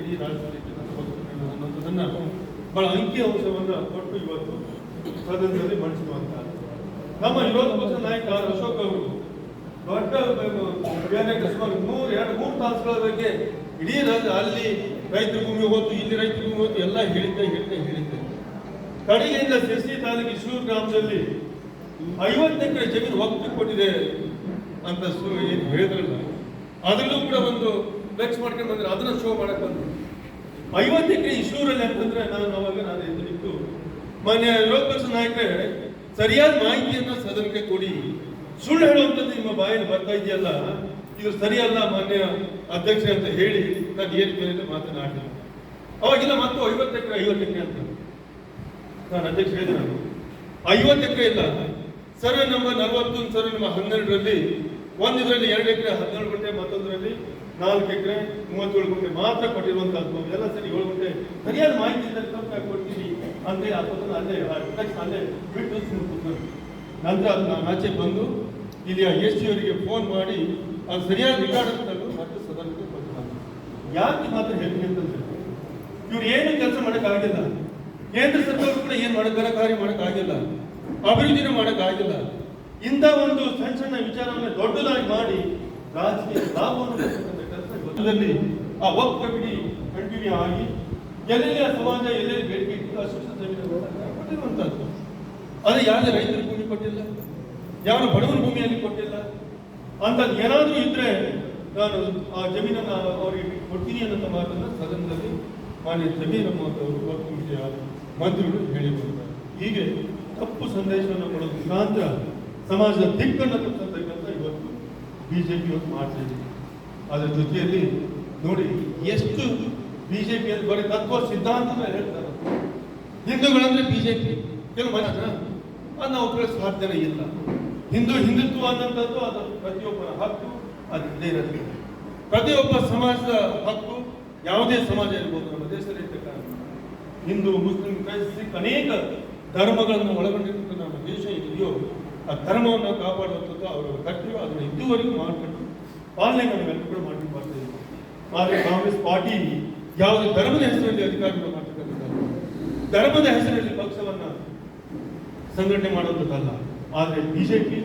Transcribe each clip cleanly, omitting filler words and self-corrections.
ಇಡೀ ರಾಜ್ಯದಲ್ಲಿ ಅನ್ನೋದನ್ನ ಬಹಳ ಅಂಕಿ ಅಂಶವನ್ನು ಕೊಟ್ಟು ಇವತ್ತು ಸದನದಲ್ಲಿ ಮಂಡಿಸುವಂತ ನಮ್ಮ ವಿರೋಧ ಪಕ್ಷದ ನಾಯಕ ಅಶೋಕ್ ಅವರು ದೊಡ್ಡ ಸುಮಾರು 3 ತಾಸುಗಳ ಬಗ್ಗೆ ಇಡೀ ರಾಜ್ಯ ಅಲ್ಲಿ ರೈತರ ಭೂಮಿ ಹೋಯ್ತು, ಇಲ್ಲಿ ರೈತರ ಭೂಮಿ ಹೋಯ್ತು, ಎಲ್ಲ ಹೇಳಿದ್ದೆ. ಕಡೆಯಿಂದ ಸಿರ್ಸಿ ತಾಲೂಕು ಇಶ್ಯೂರ್ ಗ್ರಾಮದಲ್ಲಿ 50 ಎಕರೆ ಜಮೀನು ಒಪ್ಪಿಗೆ ಕೊಟ್ಟಿದೆ ಅಂತ ಏನು ಹೇಳಿದ್ರಲ್ಲ, ಅದರಲ್ಲೂ ಕೂಡ ಒಂದು ಫ್ಲೆಕ್ಸ್ ಮಾಡ್ಕೊಂಡು ಬಂದ್ರೆ ಅದನ್ನ ಶೋ ಮಾಡಕ್ ಬಂದ್ರು. 50 ಎಕರೆ ಇಶ್ಯೂರಲ್ಲಿ ಅಂತಂದ್ರೆ ನಾನು ಎದುರಿಟ್ಟು ಮಾನ್ಯ ವಿರೋಧ ಪಕ್ಷದ ನಾಯಕರೇ, ಸರಿಯಾದ ಮಾಹಿತಿಯನ್ನ ಸದನಕ್ಕೆ ಕೊಡಿ. ಸುಳ್ಳು ಹೇಳುವಂಥದ್ದು ನಿಮ್ಮ ಬಾಯಲ್ಲಿ ಬರ್ತಾ ಇದೆಯಲ್ಲ, ಇದು ಸರಿಯಲ್ಲ ಮಾನ್ಯ ಅಧ್ಯಕ್ಷ ಅಂತ ಹೇಳಿ ನಾನು ಏನು ಮೇಲೆ ಮಾತನಾಡಿ ಅವಾಗಿಲ್ಲ. ಮತ್ತು 50 ಎಕರೆ ಅಂತ ನಾನು ಅಧ್ಯಕ್ಷ ಹೇಳಿದೆ. ನಾನು 50 ಎಕರೆ ಇಲ್ಲ, ಸರ್ವೆ ನಂಬರ್ 40, ಸರ್ವೆ ನಂಬರ್ 12ರಲ್ಲಿ ಒಂದಿದ್ರಲ್ಲಿ 2 ಎಕರೆ 12 ಗುಂಟೆ, ಮತ್ತೊಂದರಲ್ಲಿ 4 ಎಕರೆ 37 ಗುಂಟೆ ಮಾತ್ರ ಕೊಟ್ಟಿರುವಂತಹದ್ದು. ಎಲ್ಲ ಸರಿ 7 ಗುಂಟೆ ಸರಿಯಾದ ಮಾಹಿತಿ ಕೊಡ್ತೀವಿ ಅಂತ ಅಲ್ಲೇ ಬಿಟ್ಟು ನಂತರ ಅದು ನಾನು ಆಚೆ ಬಂದು ಇಲ್ಲಿ ಎಸ್ ಅವರಿಗೆ ಫೋನ್ ಮಾಡಿ ಅದು ಸರಿಯಾದ ರಿಕಾರ್ಡ್ ಅಂತ ಮತ್ತೆ ಸದನಕ್ಕೆ ಕೊಡ್ತಾರೆ. ಯಾಕೆ ಮಾತ್ರ ಹೇಳ್ತೀನಿ ಅಂತಂದ್ರೆ, ಇವ್ರು ಏನು ಕೆಲಸ ಮಾಡೋಕ್ಕಾಗಿಲ್ಲ. ಕೇಂದ್ರ ಸರ್ಕಾರ ಕೂಡ ಏನು ಕಾರ್ಯ ಮಾಡೋಕ್ಕಾಗಿಲ್ಲ, ಅಭಿವೃದ್ಧಿನೂ ಮಾಡೋಕ್ಕಾಗಿಲ್ಲ. ಇಂಥ ಒಂದು ಸಣ್ಣ ವಿಚಾರವನ್ನು ದೊಡ್ಡದಾಗಿ ಮಾಡಿ ರಾಜಕೀಯ ಲಾಭವನ್ನು ಕೆಲಸದಲ್ಲಿ ಆ ವಕ್ಫ್ ಕಮಿಟಿ ಕಂಟಿನ್ಯೂ ಆಗಿ ಎಲ್ಲೆಲ್ಲಿ ಆ ಸಮಾಜ ಎಲ್ಲೆಲ್ಲಿ ಬೇಡಿಕೆ ಇತ್ತು ಅಷ್ಟು ಕೊಟ್ಟಿರುವಂತಹದ್ದು. ಅದು ಯಾವುದೇ ರೈತರ ಭೂಮಿ ಕೊಟ್ಟಿಲ್ಲ, ಯಾವ ಬಡವರ ಭೂಮಿಯಲ್ಲಿ ಕೊಟ್ಟಿಲ್ಲ ಅಂತ ಏನಾದರೂ ಇದ್ರೆ ನಾನು ಆ ಜಮೀನನ್ನು ಅವರಿಗೆ ಕೊಡ್ತೀನಿ ಅನ್ನೋ ಮಾತನ್ನು ಸದನದಲ್ಲಿ ಮಾನ್ಯ ಜಮೀರ್ ಅಹ್ಮದ್ ಅವರು ವಕ್ಫ್ ಕಮಿಟಿಯ ಮಂತ್ರಿಗಳು ಹೇಳಿದ್ದಾರೆ. ಹೀಗೆ ತಪ್ಪು ಸಂದೇಶವನ್ನು ಕೊಡೋದು ಮುಖಾಂತರ ಸಮಾಜದ ದಿಕ್ಕನ್ನು ತಪ್ಪಿಸತಕ್ಕಂಥ ಇವತ್ತು ಬಿಜೆಪಿ ಇವತ್ತು ಮಾಡ್ತಾ ಇದೆ. ಅದರ ಜೊತೆಯಲ್ಲಿ ನೋಡಿ ಎಷ್ಟು ಬಿಜೆಪಿಯಲ್ಲಿ ಬರೀ ತತ್ವ ಸಿದ್ಧಾಂತ ಹೇಳ್ತಾರೆ. ಹಿಂದೂಗಳಂದ್ರೆ ಬಿಜೆಪಿ ಕೆಲವು ಮನ ಅದು ನಾವು ಕೇಳಿಸೋ ಸಾಧ್ಯನೇ ಇಲ್ಲ. ಹಿಂದುತ್ವ ಅನ್ನೋಂಥದ್ದು ಅದು ಪ್ರತಿಯೊಬ್ಬರ ಹಕ್ಕು, ಅದು ಇಲ್ಲೇ ಇರೋದು. ಪ್ರತಿಯೊಬ್ಬ ಸಮಾಜದ ಹಕ್ಕು, ಯಾವುದೇ ಸಮಾಜ ಇರ್ಬೋದು ನಮ್ಮ ದೇಶದಲ್ಲಿ ಇರ್ತಕ್ಕಂಥ ಹಿಂದೂ, ಮುಸ್ಲಿಂ, ಕ್ರೈಸ್ತ ಅನೇಕ ಧರ್ಮಗಳನ್ನು ಒಳಗೊಂಡಿರುವಂಥ ನಮ್ಮ ದೇಶ ಇದೆಯೋ ಆ ಧರ್ಮವನ್ನು ಕಾಪಾಡುವಂಥದ್ದು ಅವರ ಕರ್ತವ್ಯ. ಅದನ್ನು ಇದುವರೆಗೂ ಮಾಡಿಕೊಂಡು ಪಾಲನೆ ನಾವೆಲ್ಲರೂ ಕೂಡ ಮಾಡ್ಕೊಂಡು ಬರ್ತಾ ಇದ್ದೀವಿ. ಆದರೆ ಕಾಂಗ್ರೆಸ್ ಪಾರ್ಟಿ ಯಾವುದೇ ಧರ್ಮದ ಹೆಸರಲ್ಲಿ ಅಧಿಕಾರವನ್ನು ಮಾಡ್ತಕ್ಕಂಥದ್ದು, ಧರ್ಮದ ಹೆಸರಲ್ಲಿ ಪಕ್ಷವನ್ನ ಸಂಘಟನೆ ಮಾಡುವಂಥದ್ದಲ್ಲ. ಆದರೆ ಬಿಜೆಪಿ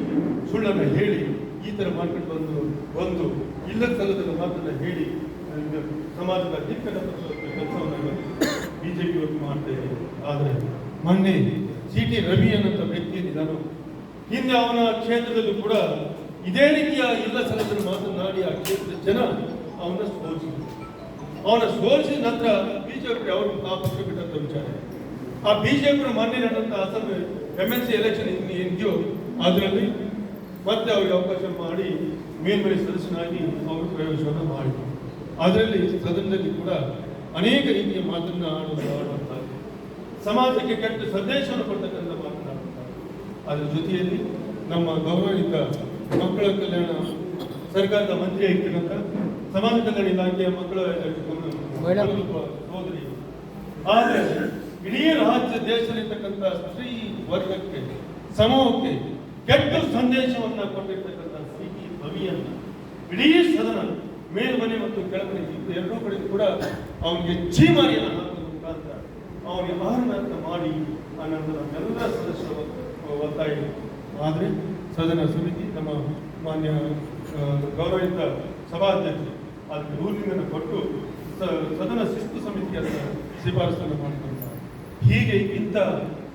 ಸುಳ್ಳನ್ನು ಹೇಳಿ ಈ ಥರ ಮಾಡ್ಕೊಂಡು ಬಂದು ಒಂದು ಇಲ್ಲದ ಸ್ಥಳದ ಮಾತನ್ನು ಹೇಳಿ ಸಮಾಜದ ದಿಕ್ಕನ್ನು ತಪ್ಪಿಸುವಂಥ ಕೆಲಸವನ್ನು ಬಿಜೆಪಿ ಇವತ್ತು ಮಾಡ್ತಾ ಇದೆ. ಆದರೆ ಮೊನ್ನೆ ಸಿ ಟಿ ರವಿ ಅನ್ನೋ ವ್ಯಕ್ತಿ ನಾನು ಹಿಂದೆ ಅವನ ಕ್ಷೇತ್ರದಲ್ಲೂ ಕೂಡ ಇದೇ ರೀತಿಯ ಇಲ್ಲ ಸಲಹೆಯನ್ನು ಮಾತನಾಡಿ ಆ ಕ್ಷೇತ್ರದ ಜನ ಅವನ ಸೋಲಿಸಿದ ನಂತರ ಬಿಜೆಪಿ ಅವರು ಆ ಪಕ್ಷ ಬಿಟ್ಟಂತ ವಿಚಾರ. ಆ ಬಿಜೆಪಿ ಮೊನ್ನೆ ನಡೆದಂತ ಅಸಂ MLC ಎಲೆಕ್ಷನ್ ಏನಿದೆಯೋ ಅದರಲ್ಲಿ ಮತ್ತೆ ಅವರಿಗೆ ಅವಕಾಶ ಮಾಡಿ ಮೇಲ್ಮನೆ ಸದಸ್ಯನಾಗಿ ಅವರು ಪ್ರವೇಶವನ್ನು ಮಾಡಿದರು. ಅದರಲ್ಲಿ ಸದನದಲ್ಲಿ ಕೂಡ ಅನೇಕ ರೀತಿಯ ಮಾತನ್ನ ಆಡುವಂತಹ ಸಮಾಜಕ್ಕೆ ಕೆಟ್ಟ ಸಂದೇಶವನ್ನು ಕೊಡ್ತಕ್ಕಂಥ ಮಾತನಾಡುತ್ತಾರೆ. ಅದರ ಜೊತೆಯಲ್ಲಿ ನಮ್ಮ ಗೌರವಿತ ಮಕ್ಕಳ ಕಲ್ಯಾಣ ಸರ್ಕಾರದ ಮಂತ್ರಿ ಆಗಿರ್ತಕ್ಕಂಥ ಸಮಾಜ ಕಲ್ಯಾಣ ಇಲಾಖೆಯ ಮಕ್ಕಳ ಸೋದರಿ, ಆದರೆ ಇಡೀ ರಾಜ್ಯ ದೇಶದಲ್ಲಿರ್ತಕ್ಕಂಥ ಸ್ತ್ರೀ ವರ್ಗಕ್ಕೆ ಸಮೂಹಕ್ಕೆ ಕೆಟ್ಟ ಸಂದೇಶವನ್ನ ಕೊಟ್ಟಿರ್ತಕ್ಕಂಥ ಸಿ ಟಿ ರವಿಯನ್ನ ಇಡೀ ಸದನ ಮೇಲ್ಮನೆ ಮತ್ತು ಕೆಳಮನೆ ಎರಡೂ ಕಡೆ ಕೂಡ ಅವನಿಗೆ ಛೀಮಾರಿಯನ್ನು ಹಾಕುವ ಮುಖಾಂತರ ಅವನಿಗೆ ಆಹ್ವಾನ ಮಾಡಿ ಅನ್ನೋದು ನಮ್ಮೆಲ್ಲ ಸದಸ್ಯರ ಒತ್ತಾಯ. ಆದರೆ ಸದನ ಸಮಿತಿ ನಮ್ಮ ಮಾನ್ಯ ಗೌರವಿತ ಸಭಾಧ್ಯಕ್ಷರು ಅದಕ್ಕೆ ರೂಲಿಂಗನ್ನು ಕೊಟ್ಟು ಸದನ ಶಿಸ್ತು ಸಮಿತಿಯ ಶಿಫಾರಸನ್ನು ಮಾಡಿಕೊಳ್ತಾರೆ. ಹೀಗೆ ಇಂಥ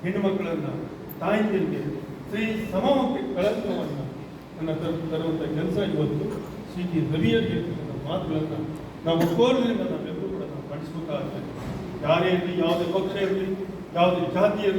ಹೆಣ್ಣು ಮಕ್ಕಳನ್ನು ತಾಯಿಯರಿಗೆ ಸ್ತ್ರೀ ಸಮೂಹಕ್ಕೆ ಕಳಂಕವನ್ನು ತರುವಂಥ ಕೆಲಸ ಇವತ್ತು ಸಿ ಟಿ ರವಿಯರಿಗೆ ಮಾತುಗಳನ್ನು ನಾವು ಕೋರ್ನಿಂದ ನಾವೆಲ್ಲರೂ ಕೂಡ ನಾವು ಮಾಡಿಸಬೇಕಾಗ್ತದೆ. ಯಾರೇ ಇರಲಿ, ಯಾವುದೇ ಪಕ್ಷ ಇರಲಿ, ಯಾವುದೇ ಜಾತಿ ಇರಲಿ,